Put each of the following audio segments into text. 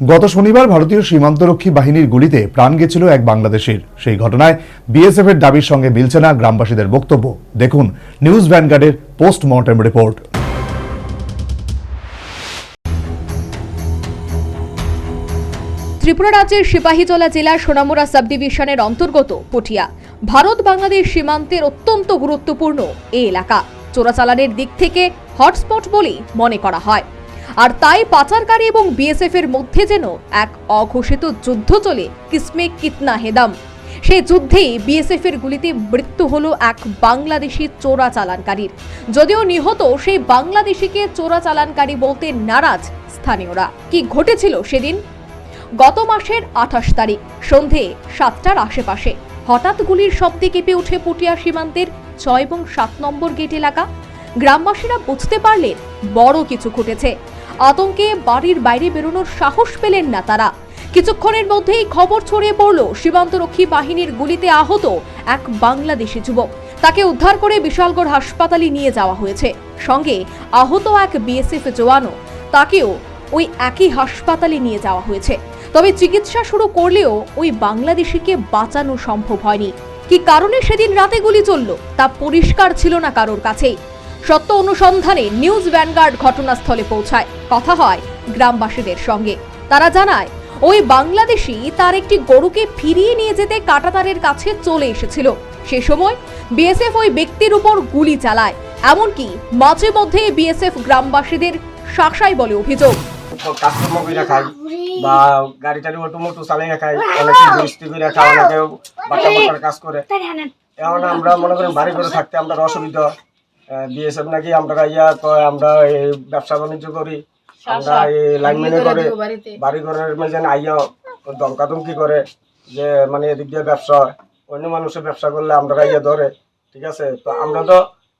গত শনিবার ভারতীয় সীমান্তরক্ষী বাহিনীর গুলিতে প্রাণ গেছিল এক বাংলাদেশির। সেই ঘটনায় বিএসএফ এর দাবির সঙ্গে মিলছে না গ্রামবাসীদের বক্তব্য। দেখুন নিউজ ভ্যানগার্ডের পোস্টমর্টেম রিপোর্ট। ত্রিপুরা রাজ্যের সিপাহীজলা জেলার সোনামুড়া সাব ডিভিশনের অন্তর্গত পটিয়া ভারত বাংলাদেশ সীমান্তের অত্যন্ত গুরুত্বপূর্ণ এই এলাকা চোরাচালানের দিক থেকে হটস্পট বলেই মনে করা হয়। আর তাই পাচারকারী এবং বিএসএফ এর মধ্যে যেন এক অঘোষিত যুদ্ধ চলে, কিসমে কিতনা হেদাম। সেই যুদ্ধেই বিএসএফ এর গুলিতে মৃত্যু হলো এক বাংলাদেশি চোরাচালানকারীর। যদিও নিহত সেই বাংলাদেশিকে চোরাচালানকারী বলতে নারাজ স্থানীয়রা। কি ঘটেছিল সেদিন? গত মাসের 28 তারিখ সন্ধে 7টার আশেপাশে হঠাৎ গুলির শব্দে কেঁপে ওঠে পটিয়া সীমান্তের 6 এবং 7 নম্বর গেট এলাকা। গ্রামবাসীরা বুঝতে পারলেন বড় কিছু ঘটেছে। আতঙ্কে বাড়ির বাইরে বেরোনোর সাহস পেলেন না তারা। কিছুক্ষণের মধ্যেই খবর ছড়িয়ে পড়ল সীমান্তরক্ষী বাহিনীর গুলিতে আহত এক বাংলাদেশি যুবক। তাকে উদ্ধার করে বিশালগড় হাসপাতালে নিয়ে যাওয়া হয়েছে। সঙ্গে আহত এক বিএসএফ জওয়ানও, তাকেও ওই একই হাসপাতালে নিয়ে যাওয়া হয়েছে। তবে চিকিৎসা শুরু করলেও ওই বাংলাদেশিকে বাঁচানো সম্ভব হয়নি। কি কারণে সেদিন রাতে গুলি চলল তা পরিষ্কার ছিল না কারোর কাছেই। সত্য অনুসন্ধানে নিউজ ভ্যানগার্ড ঘটনাস্থলে পৌঁছায়। কথা হয় গ্রামবাসীদের সঙ্গে। তারা জানায় ওই বাংলাদেশি তার একটি গরুকে ফিরিয়ে নিয়ে যেতে কাঁটাতারের কাছে চলে এসেছিল। সে সময় বিএসএফ ওই ব্যক্তির উপর গুলি চালায়। এমনকি মাঝে মধ্যে বিএসএফ গ্রামবাসীদের শাসায় বলে অভিযোগ। কাস্টম করে খাই বা গাড়ি টাড়ি অটোমোটো চালিয়ে খাই, অনেকে বৃষ্টি করে খায়, অনেকে বাচ্চা বাচ্চার কাজ করে। এখন আমরা মনে করি বাড়ি করে থাকতে আমরা অসুবিধা। বিএসএফ নাকি আমরা আমরা এই ব্যবসা বাণিজ্য করি, আমরা এই লাইনম্যানে করে বাড়ি ঘরের মেজেন আইয়া ধমকাধমকি করে যে মানে এদিক দিয়ে ব্যবসা হয়, অন্য মানুষের ব্যবসা করলে আমরা ইয়ে ধরে। ঠিক আছে, তো আমরা তো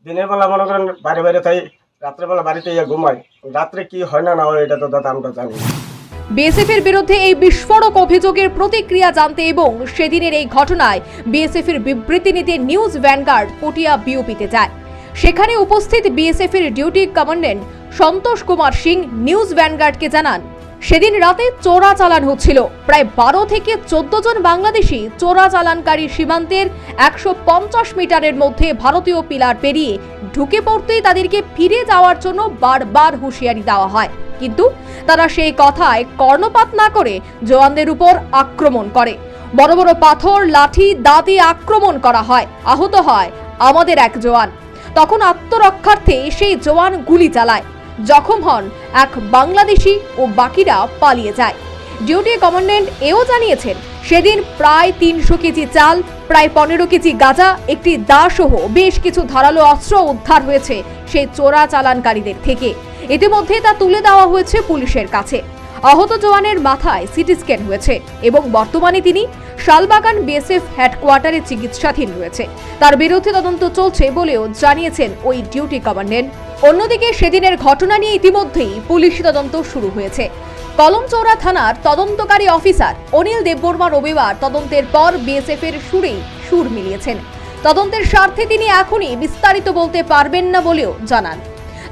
দিনের বেলা মনে করেন বাইরে বাইরে থাকি, রাত্রেবেলা বাড়িতে ইয়ে ঘুমাই। রাত্রে কি হয় না হয় এটা তো দাদা আমরা জানি। বিএসএফ এর বিরুদ্ধে এই বিস্ফোরক অভিযোগের প্রতিক্রিয়া জানতে এবং সেদিনের এই ঘটনায় বিএসএফ এর বিবৃতি নিতে নিউজ ভ্যানগার্ড পটিয়া বিওপিতে যায়। সেখানে উপস্থিত বিএসএফ এর duty commandant Santosh Kumar Singh news ভ্যানগার্ডকে জানান, সেদিন রাতে চোরা চালান হচ্ছিল। প্রায় 12 থেকে 14 জন বাংলাদেশি চোরা চালানকারী সীমান্তের 150 মিটারের মধ্যে ভারতীয় পিলার পেরিয়ে ঢুকে পড়তেই তাদেরকে ফিরে যাওয়ার জন্য বারবার হুঁশিয়ারি দেওয়া হয়। কিন্তু তারা সেই কথায় কর্ণপাত না করে জওয়ানদের উপর আক্রমণ করে। বড় বড় পাথর, লাঠি, দাঁতে আক্রমণ করা হয়। আহত হয় আমাদের এক জওয়ান। তখন আত্মরক্ষার্থে সেই জওয়ান গুলি চালায়। জখম হন এক বাংলাদেশি ও বাকিরা পালিয়ে যায়। ডিউটি কমান্ডেন্ট এও জানিয়েছেন, সেদিন প্রায় 300 কেজি চাল, প্রায় 15 কেজি গাঁজা, একটি দা সহ বেশ কিছু ধারালো অস্ত্র উদ্ধার হয়েছে সেই চোরা চালানকারীদের থেকে। ইতিমধ্যে তা তুলে দেওয়া হয়েছে পুলিশের কাছে। আহত জওয়ানের মাথায় সিটি স্ক্যান হয়েছে এবং বর্তমানে তিনি শালবাগান বিএসএফ হেডকোয়ার্টারে চিকিৎসাধীন রয়েছে। তার বিরুদ্ধে তদন্ত চলছে বলেও জানিয়েছেন ওই ডিউটি কমান্ডেন্ট। অন্যদিকে সেদিনের ঘটনা নিয়ে ইতিমধ্যেই পুলিশি তদন্ত শুরু হয়েছে। কলমচৌড়া থানার তদন্তকারী অফিসার অনিল দেববর্মা রবিবার তদন্তের পর বিএসএফ এর সুরেই সুর মিলিয়েছেন। তদন্তের স্বার্থে তিনি এখনই বিস্তারিত বলতে পারবেন না বলেও জানান।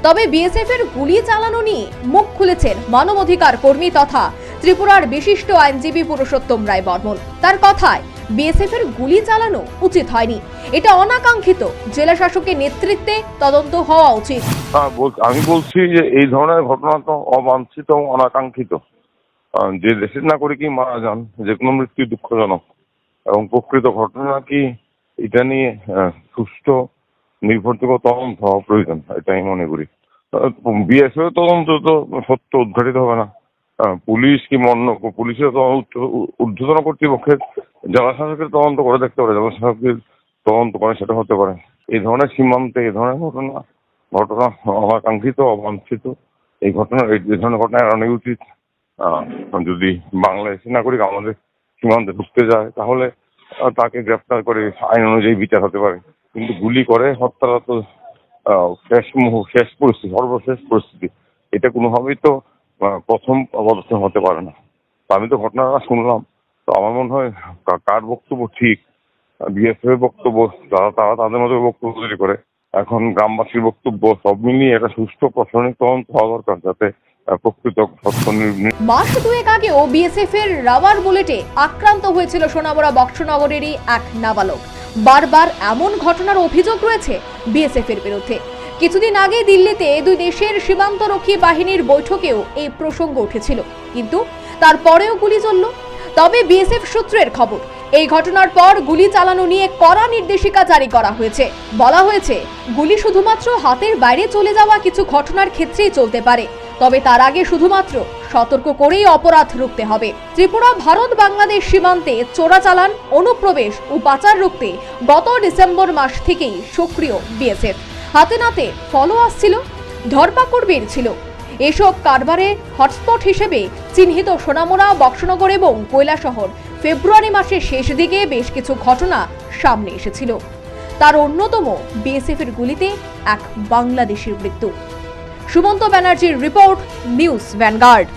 তবে বিএসএফ এর গুলি চালানো নিয়ে মুখ খুলেছেন মানবাধিকার কর্মী তথা ত্রিপুরার বিশিষ্ট আইনজীবী পুরুষোত্তম রায় বর্মন। তার কথায় বিএসএফ এর গুলি চালানো উচিত হয়নি, এটা অনাকাঙ্ক্ষিত। জেলা শাসকের নেতৃত্বে তদন্ত হওয়া উচিত। আমি বলছি যে এই ধরনের ঘটনা তো অবাঞ্ছিত, অনাকাঙ্ক্ষিত। যে দেশের নাগরিকই মারা যান, যে কোনো মৃত্যু দুঃখজনক এবং প্রকৃত ঘটনা কি এটা নিয়ে সুষ্ঠু নির্ভরযোগ্য তদন্ত হওয়া প্রয়োজন, এটা আমি মনে করি। বিএসএফ তদন্ত তো সত্য উদ্ঘাটিত হবে না। পুলিশ কি পুলিশের ঊর্ধ্বতন কর্তৃপক্ষের জেলা শাসকের তদন্ত করে দেখতে পারে, জেলা শাসকের তদন্ত করে সেটা হতে পারে। এই ধরনের সীমান্তে এই ধরনের ঘটনা অনাকাঙ্ক্ষিত, অবাঞ্ছিত। এই ধরনের ঘটনা এড়ানোই উচিত। যদি বাংলাদেশি নাগরিক আমাদের সীমান্তে ঢুকতে যায় তাহলে তাকে গ্রেপ্তার করে আইন অনুযায়ী বিচার হতে পারে। কিন্তু গুলি করে হত্যাটা তো শেষ পরিস্থিতি, সর্বশেষ পরিস্থিতি। এটা কোনোভাবেই তো প্রথম পদক্ষেপ হতে পারে না। আমি তো ঘটনাটা শুনলাম, তো আমার মনে হয় কার বক্তব্য ঠিক, বিএসএফ এর বক্তব্য, তারা তাদের মতো বক্তব্য তৈরি করে। এখন গ্রামবাসীর বক্তব্য, সব মিলিয়ে একটা সুষ্ঠু প্রশাসনিক তদন্ত হওয়া দরকার, যাতে প্রকৃত তথ্য মাস দুয়েক আগেও বিএসএফ এর রাবার বুলেটে আক্রান্ত হয়েছিল সোনামুড়া বক্সনগরেরই এক নাবালক। বারবার এমন ঘটনার অভিযোগ রয়েছে বিএসএফ এর বিরুদ্ধে। কিছুদিন আগে দিল্লিতে দুই দেশের সীমান্তরক্ষী বাহিনীর বৈঠকেও এই প্রসঙ্গ উঠেছিল, কিন্তু তারপরেও গুলি চলল। তবে বিএসএফ সূত্রের খবর, এই ঘটনার পর গুলি চালানো নিয়ে কড়া নির্দেশিকা জারি করা হয়েছে। বলা হয়েছে, গুলি শুধুমাত্র হাতের বাইরে চলে যাওয়া কিছু ঘটনার ক্ষেত্রেই চলতে পারে, তবে তার আগে শুধুমাত্র সতর্ক করেই অপরাধ রুখতে হবে। ত্রিপুরা ভারত বাংলাদেশ সীমান্তে চোরাচালান, অনুপ্রবেশ ও পাচার রুখতে গত ডিসেম্বর মাস থেকেই সক্রিয় বিএসএফ। হাতে নাতে ফলো আসছিল, ধরপাকড় বেড়েছিল। এসব কারবারে হটস্পট হিসেবে চিহ্নিত সোনামুড়া, বক্সনগর এবং কৈলাসহর ফেব্রুয়ারি মাসের শেষ দিকে বেশ কিছু ঘটনা সামনে এসেছিল। তার অন্যতম বিএসএফ এর গুলিতে এক বাংলাদেশির মৃত্যু। সুমন্ত ব্যানার্জির রিপোর্ট, নিউজ ভ্যানগার্ড।